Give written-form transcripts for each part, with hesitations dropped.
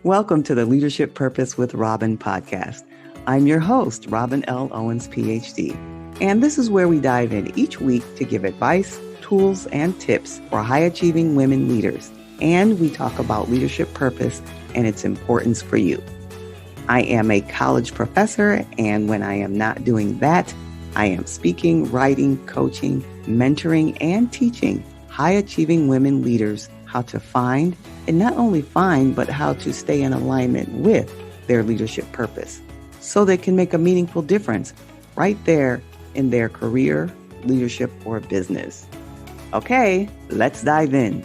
Welcome to the Leadership Purpose with Robin podcast. I'm your host, Robin L. Owens, PhD, and this is where we dive in each week to give advice, tools, and tips for high-achieving women leaders, and we talk about leadership purpose and its importance for you. I am a college professor, and when I am not doing that, I am speaking, writing, coaching, mentoring, and teaching high-achieving women leaders how to find, and not only find, but how to stay in alignment with their leadership purpose so they can make a meaningful difference right there in their career, leadership, or business. Okay, let's dive in.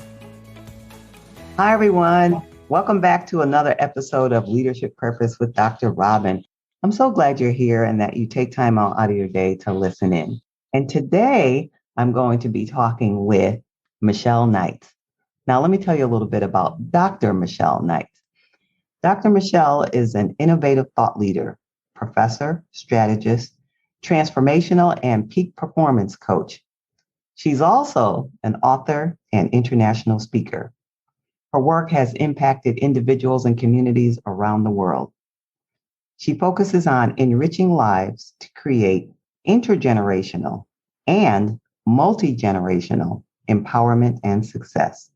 Hi, everyone. Welcome back to another episode of Leadership Purpose with Dr. Robin. I'm so glad you're here and that you take time out of your day to listen in. And today, I'm going to be talking with Michelle Knight. Now, let me tell you a little bit about Dr. Michelle Knight. Dr. Michelle is an innovative thought leader, professor, strategist, transformational, and peak performance coach. She's also an author and international speaker. Her work has impacted individuals and communities around the world. She focuses on enriching lives to create intergenerational and multigenerational empowerment and success.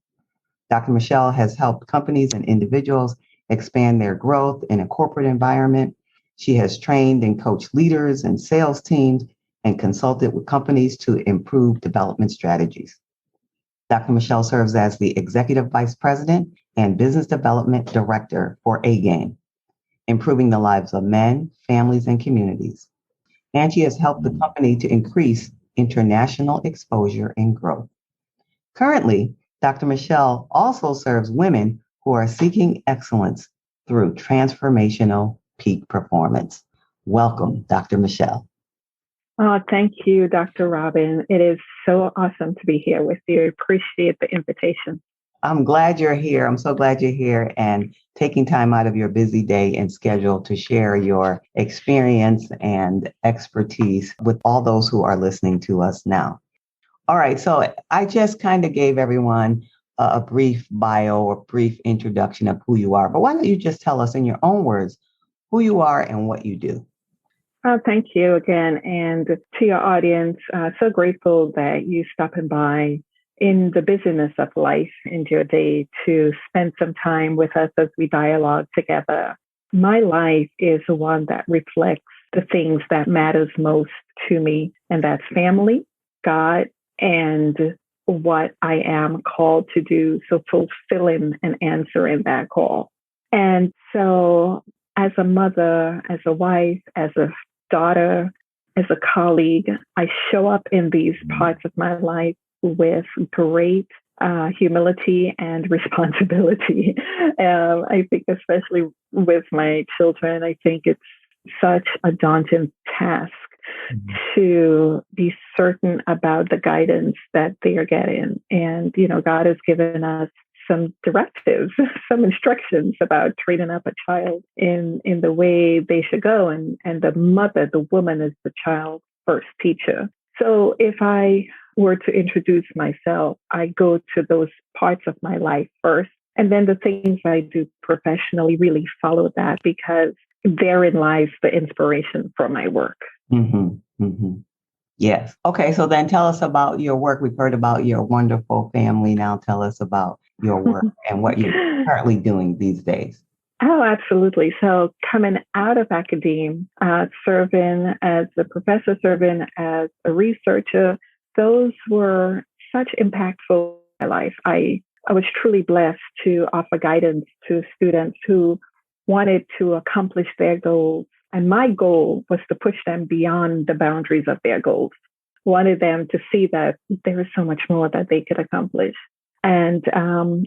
Dr. Michelle has helped companies and individuals expand their growth in a corporate environment. She has trained and coached leaders and sales teams and consulted with companies to improve development strategies. Dr. Michelle serves as the Executive Vice President and Business Development Director for AGame, improving the lives of men, families, and communities. And she has helped the company to increase international exposure and growth. Currently, Dr. Michelle also serves women who are seeking excellence through transformational peak performance. Welcome, Dr. Michelle. Oh, thank you, Dr. Robin. It is so awesome to be here with you. I appreciate the invitation. I'm glad you're here. I'm so glad you're here and taking time out of your busy day and schedule to share your experience and expertise with all those who are listening to us now. All right, so I just kind of gave everyone a brief bio or brief introduction of who you are, but why don't you just tell us in your own words who you are and what you do? Thank you again. And to your audience, so grateful that you stopping by in the busyness of life in your day to spend some time with us as we dialogue together. My life is one that reflects the things that matters most to me, and that's family, God, and what I am called to do, so fulfilling and answering that call. And so as a mother, as a wife, as a daughter, as a colleague, I show up in these parts of my life with great humility and responsibility. I think especially with my children, I think it's such a daunting task to be certain about the guidance that they are getting. And, God has given us some directives, some instructions about training up a child in the way they should go. And the mother, the woman is the child's first teacher. So if I were to introduce myself, I go to those parts of my life first. And then the things I do professionally really follow that because therein lies the inspiration for my work. Mm-hmm. Mm-hmm. Yes. Okay. So then tell us about your work. We've heard about your wonderful family. Now tell us about your work and what you're currently doing these days. Oh, absolutely. So coming out of academia, serving as a professor, serving as a researcher, those were such impactful in my life. I was truly blessed to offer guidance to students who wanted to accomplish their goals. And my goal was to push them beyond the boundaries of their goals. Wanted them to see that there is so much more that they could accomplish. And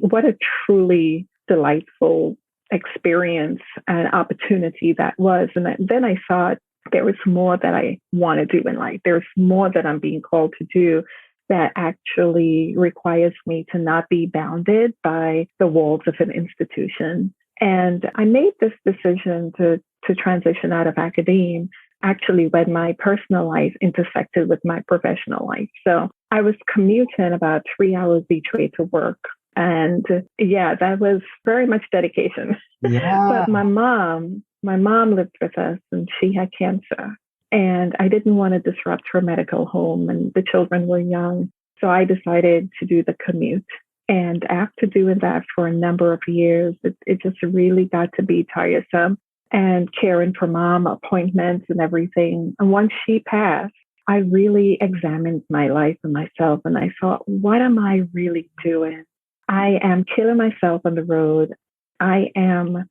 what a truly delightful experience and opportunity that was. And then I thought there was more that I want to do in life. There's more that I'm being called to do that actually requires me to not be bounded by the walls of an institution. And I made this decision to transition out of academia actually when my personal life intersected with my professional life. So I was commuting about 3 hours each way to work And yeah, that was very much dedication. Yeah. But my mom lived with us and she had cancer. And I didn't want to disrupt her medical home and the children were young. So I decided to do the commute. And after doing that for a number of years, it just really got to be tiresome and caring for mom, appointments and everything. And once she passed, I really examined my life and myself. And I thought, what am I really doing? I am killing myself on the road. I am,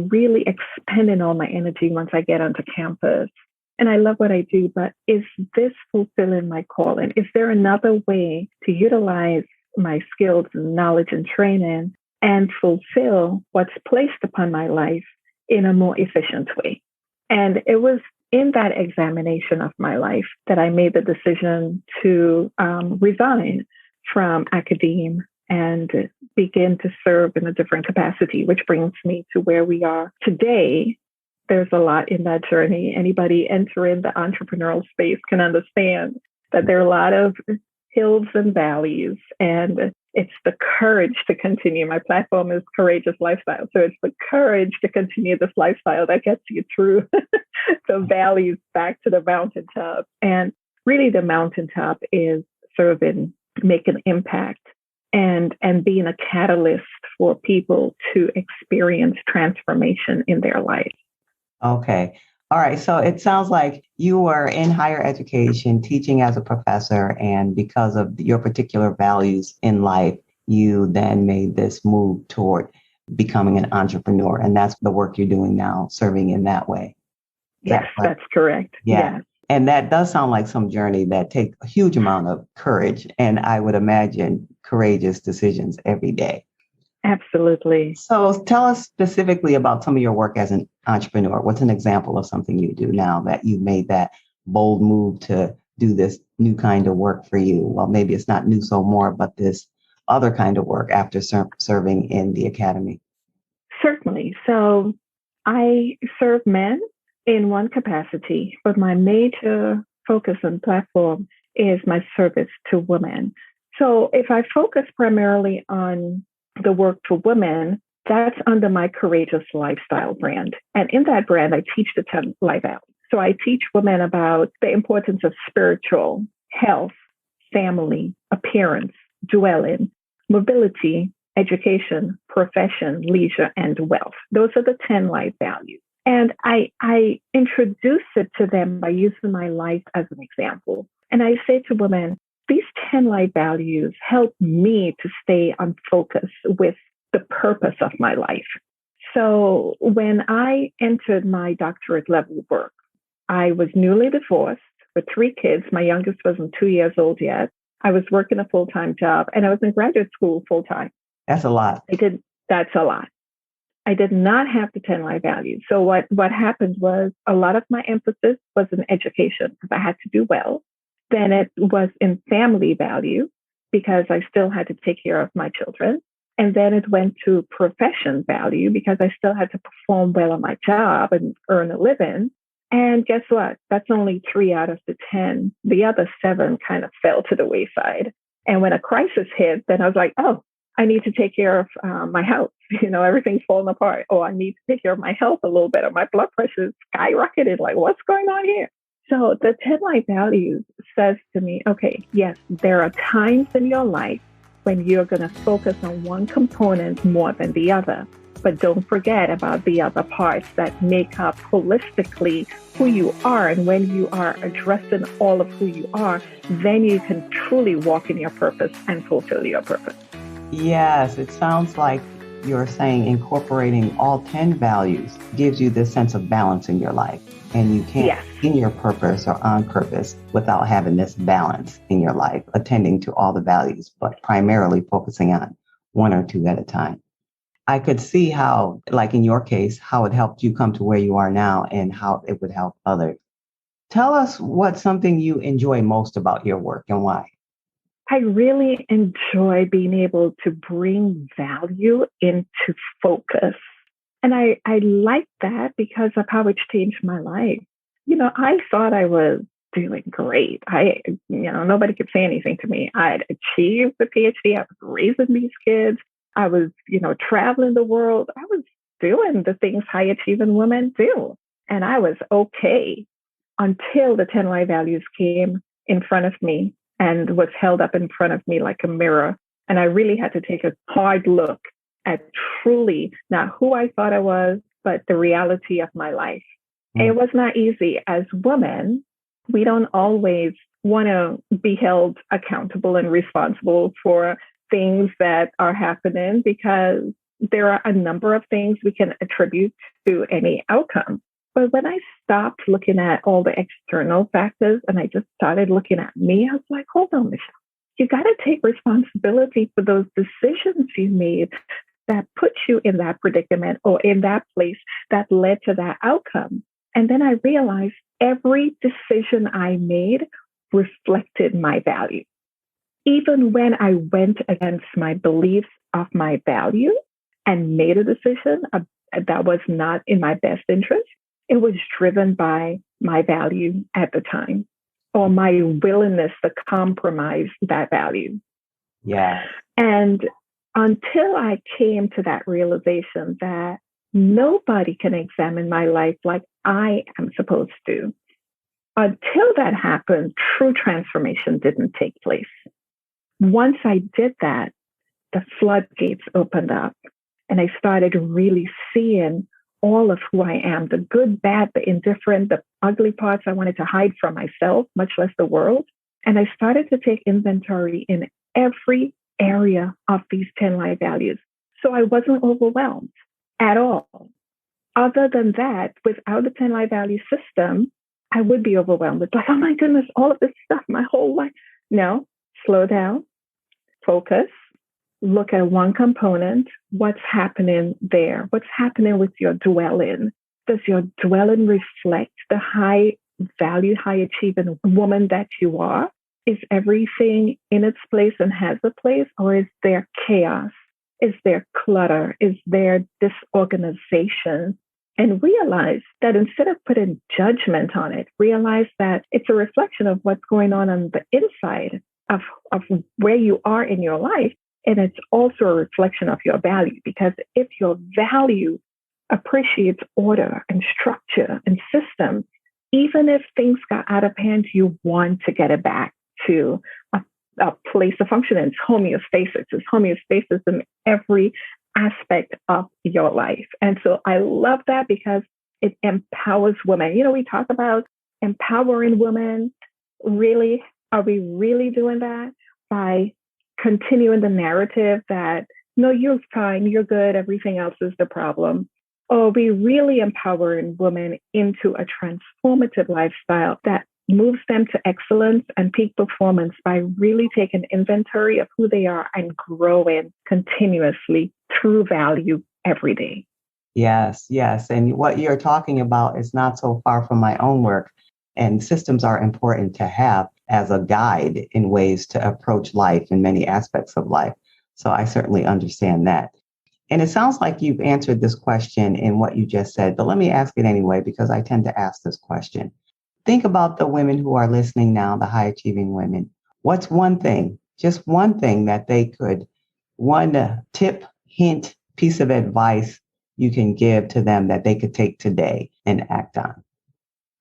really expending all my energy once I get onto campus. And I love what I do, but is this fulfilling my calling? Is there another way to utilize my skills and knowledge and training and fulfill what's placed upon my life in a more efficient way? And it was in that examination of my life that I made the decision to resign from academe and begin to serve in a different capacity, which brings me to where we are today. There's a lot in that journey. Anybody entering the entrepreneurial space can understand that there are a lot of hills and valleys, and it's the courage to continue. My platform is Courageous Lifestyle. So it's the courage to continue this lifestyle that gets you through the valleys back to the mountaintop. And really the mountaintop is serving, making impact, and being a catalyst for people to experience transformation in their life. Okay. All right. So it sounds like you were in higher education, teaching as a professor, and because of your particular values in life, you then made this move toward becoming an entrepreneur. And that's the work you're doing now, serving in that way. Yes, that's correct. Yeah. Yes. And that does sound like some journey that take a huge amount of courage. And I would imagine courageous decisions every day. Absolutely. So tell us specifically about some of your work as an entrepreneur. What's an example of something you do now that you've made that bold move to do this new kind of work for you? Well, maybe it's not new so more, but this other kind of work after serving in the academy. Certainly. So I serve men in one capacity, but my major focus and platform is my service to women. So if I focus primarily on the work for women, that's under my Courageous Lifestyle brand. And in that brand, I teach the 10 life values. So I teach women about the importance of spiritual, health, family, appearance, dwelling, mobility, education, profession, leisure, and wealth. Those are the 10 life values. And I introduce it to them by using my life as an example. And I say to women, these 10 life values help me to stay on focus with the purpose of my life. So when I entered my doctorate level work, I was newly divorced with 3 kids. My youngest wasn't 2 years old yet. I was working a full-time job and I was in graduate school full-time. That's a lot. That's a lot. I did not have the 10 life values. So what happened was a lot of my emphasis was in education because I had to do well. Then it was in family value because I still had to take care of my children. And then it went to profession value because I still had to perform well on my job and earn a living. And guess what? That's only 3 out of the 10. The other 7 kind of fell to the wayside. And when a crisis hit, then I was like, oh, I need to take care of my health. Everything's falling apart. Oh, I need to take care of my health a little bit. Or my blood pressure is skyrocketed. Like, what's going on here? So the 10 life values says to me, okay, yes, there are times in your life when you're going to focus on one component more than the other. But don't forget about the other parts that make up holistically who you are. And when you are addressing all of who you are, then you can truly walk in your purpose and fulfill your purpose. Yes, it sounds like you're saying incorporating all 10 values gives you this sense of balance in your life. And you can't in your purpose or on purpose without having this balance in your life, attending to all the values, but primarily focusing on 1 or 2 at a time. I could see how, like in your case, how it helped you come to where you are now and how it would help others. Tell us what's something you enjoy most about your work and why. I really enjoy being able to bring value into focus. And I like that because of how it's changed my life. I thought I was doing great. Nobody could say anything to me. I had achieved the PhD. I was raising these kids. I was, traveling the world. I was doing the things high achieving women do. And I was okay until the 10 life values came in front of me and was held up in front of me like a mirror. And I really had to take a hard look at truly not who I thought I was, but the reality of my life. Mm. It was not easy. As women, we don't always want to be held accountable and responsible for things that are happening because there are a number of things we can attribute to any outcome. But when I stopped looking at all the external factors and I just started looking at me, I was like, hold on, Michelle, you got to take responsibility for those decisions you made that put you in that predicament or in that place that led to that outcome. And then I realized every decision I made reflected my value. Even when I went against my beliefs of my value and made a decision that was not in my best interest, it was driven by my value at the time or my willingness to compromise that value. Yeah. And until I came to that realization that nobody can examine my life like I am supposed to, until that happened, true transformation didn't take place. Once I did that, the floodgates opened up and I started really seeing all of who I am, the good, bad, the indifferent, the ugly parts I wanted to hide from myself, much less the world. And I started to take inventory in every area of these 10 life values. So I wasn't overwhelmed at all. Other than that, without the 10 life value system, I would be overwhelmed. It's like, oh my goodness, all of this stuff, my whole life. No, slow down, focus, look at one component, what's happening there, what's happening with your dwelling. Does your dwelling reflect the high value, high achieving woman that you are? Is everything in its place and has a place, or is there chaos? Is there clutter? Is there disorganization? And realize that instead of putting judgment on it, realize that it's a reflection of what's going on the inside of where you are in your life. And it's also a reflection of your value, because if your value appreciates order and structure and system, even if things got out of hand, you want to get it back to a place of function. It's homeostasis. It's homeostasis in every aspect of your life. And so I love that because it empowers women. We talk about empowering women. Really, are we really doing that by continuing the narrative that, no, you're fine, you're good, everything else is the problem? Or are we really empowering women into a transformative lifestyle that moves them to excellence and peak performance by really taking inventory of who they are and growing continuously through value every day? Yes, yes. And what you're talking about is not so far from my own work. And systems are important to have as a guide in ways to approach life in many aspects of life. So I certainly understand that. And it sounds like you've answered this question in what you just said, but let me ask it anyway, because I tend to ask this question. Think about the women who are listening now, the high achieving women. What's one thing, just one thing that they could, one tip, hint, piece of advice you can give to them that they could take today and act on?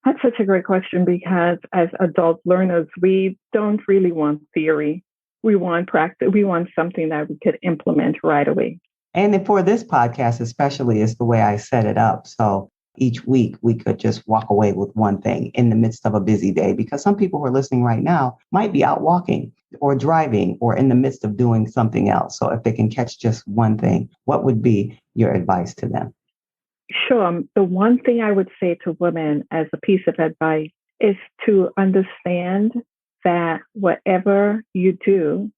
That's such a great question, because as adult learners, we don't really want theory. We want practice. We want something that we could implement right away. And for this podcast, especially, is the way I set it up. So each week we could just walk away with one thing in the midst of a busy day, because some people who are listening right now might be out walking or driving or in the midst of doing something else. So if they can catch just one thing, what would be your advice to them? Sure. The one thing I would say to women as a piece of advice is to understand that whatever you do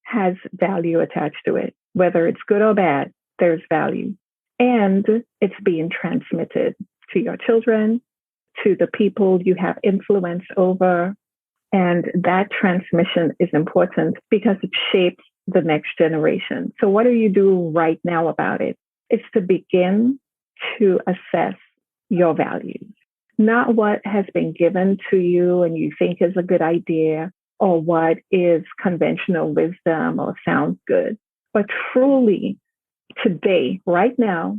has value attached to it. Whether it's good or bad, there's value. And it's being transmitted to your children, to the people you have influence over. And that transmission is important because it shapes the next generation. So what do you do right now about it? It's to begin to assess your values. not what has been given to you and you think is a good idea or what is conventional wisdom or sounds good, but truly today, right now,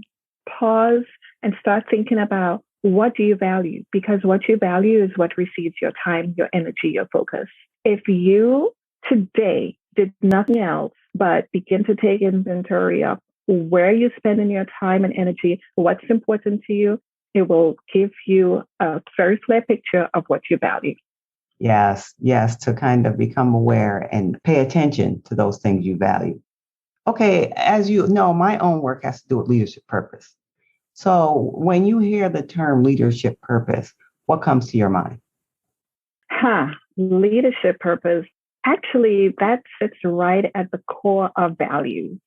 pause and start thinking about what do you value? Because what you value is what receives your time, your energy, your focus. If you today did nothing else but begin to take inventory of where you're spending your time and energy, what's important to you, it will give you a very clear picture of what you value. Yes, yes, to kind of become aware and pay attention to those things you value. Okay, as you know, my own work has to do with leadership purpose. So when you hear the term leadership purpose, what comes to your mind? Leadership purpose. Actually, that sits right at the core of values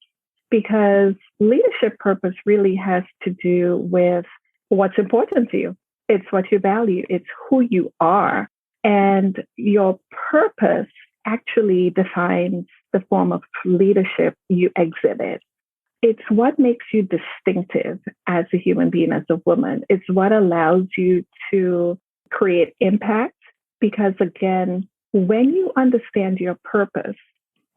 because leadership purpose really has to do with what's important to you. It's what you value. It's who you are. And your purpose actually defines the form of leadership you exhibit. It's what makes you distinctive as a human being, as a woman. It's what allows you to create impact. Because again, when you understand your purpose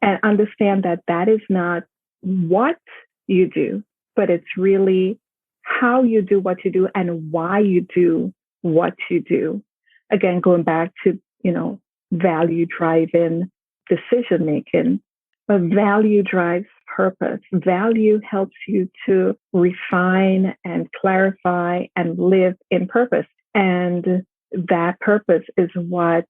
and understand that that is not what you do, but it's really how you do what you do and why you do what you do. Again, going back to, value driven decision making, but value drives purpose. Value helps you to refine and clarify and live in purpose. And that purpose is what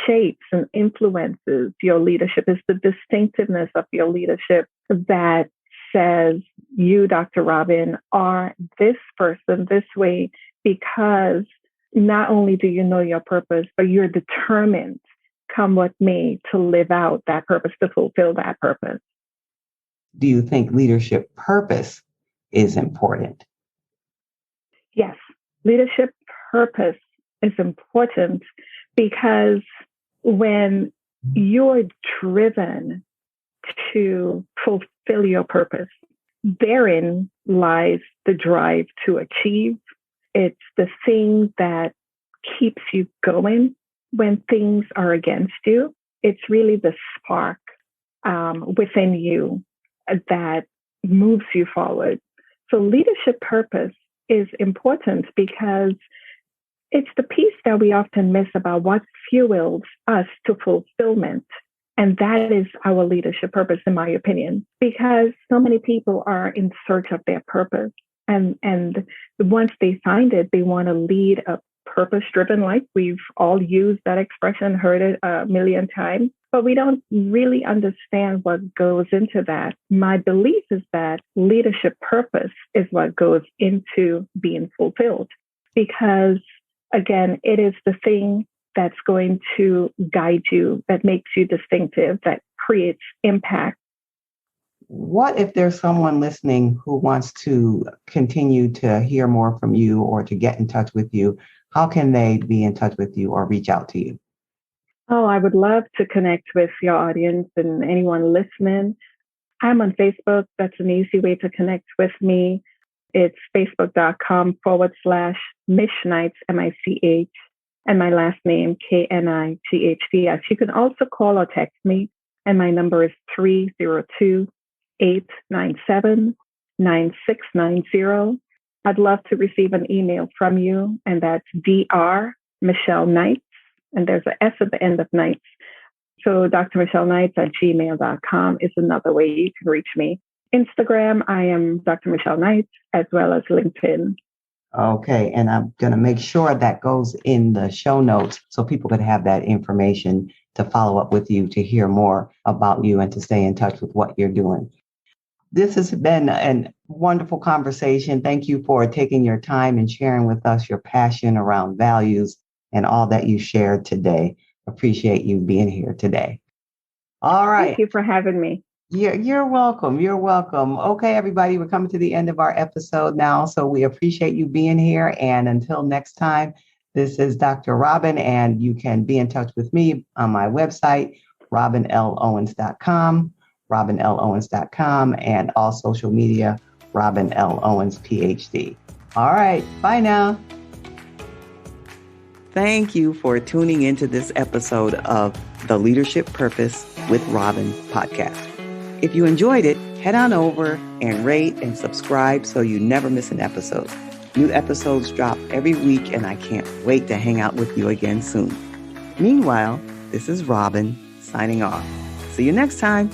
shapes and influences your leadership. It's the distinctiveness of your leadership that says you, Dr. Robin, are this person this way because not only do you know your purpose, but you're determined, come what may, to live out that purpose, to fulfill that purpose. Do you think leadership purpose is important? Yes, leadership purpose is important because when you're driven to fulfill your purpose, therein lies the drive to achieve. It's the thing that keeps you going when things are against you. It's really the spark within you that moves you forward. So leadership purpose is important because it's the piece that we often miss about what fuels us to fulfillment. And that is our leadership purpose, in my opinion, because so many people are in search of their purpose. And once they find it, they want to lead a purpose-driven life. We've all used that expression, heard it a million times, but we don't really understand what goes into that. My belief is that leadership purpose is what goes into being fulfilled because, again, it is the thing that's going to guide you, that makes you distinctive, that creates impact. What if there's someone listening who wants to continue to hear more from you or to get in touch with you? How can they be in touch with you or reach out to you? Oh, I would love to connect with your audience and anyone listening. I'm on Facebook. That's an easy way to connect with me. It's facebook.com/Mich Nights, MICH, and my last name, KNIGHTS. You can also call or text me, and my number is 302-897-9690. I'd love to receive an email from you, and that's Dr. Michelle Nights, and there's an S at the end of Nights. So drmichellenights@gmail.com is another way you can reach me. Instagram, I am Dr. Michelle Nights, as well as LinkedIn. Okay, and I'm going to make sure that goes in the show notes so people could have that information to follow up with you, to hear more about you and to stay in touch with what you're doing. This has been a wonderful conversation. Thank you for taking your time and sharing with us your passion around values and all that you shared today. Appreciate you being here today. All right. Thank you for having me. You're welcome. You're welcome. Okay, everybody, we're coming to the end of our episode now. So we appreciate you being here. And until next time, this is Dr. Robin, and you can be in touch with me on my website, robinlowens.com, robinlowens.com, and all social media, Robin L. Owens, PhD. All right. Bye now. Thank you for tuning into this episode of the Leadership Purpose with Robin podcast. If you enjoyed it, head on over and rate and subscribe so you never miss an episode. New episodes drop every week, and I can't wait to hang out with you again soon. Meanwhile, this is Robin signing off. See you next time.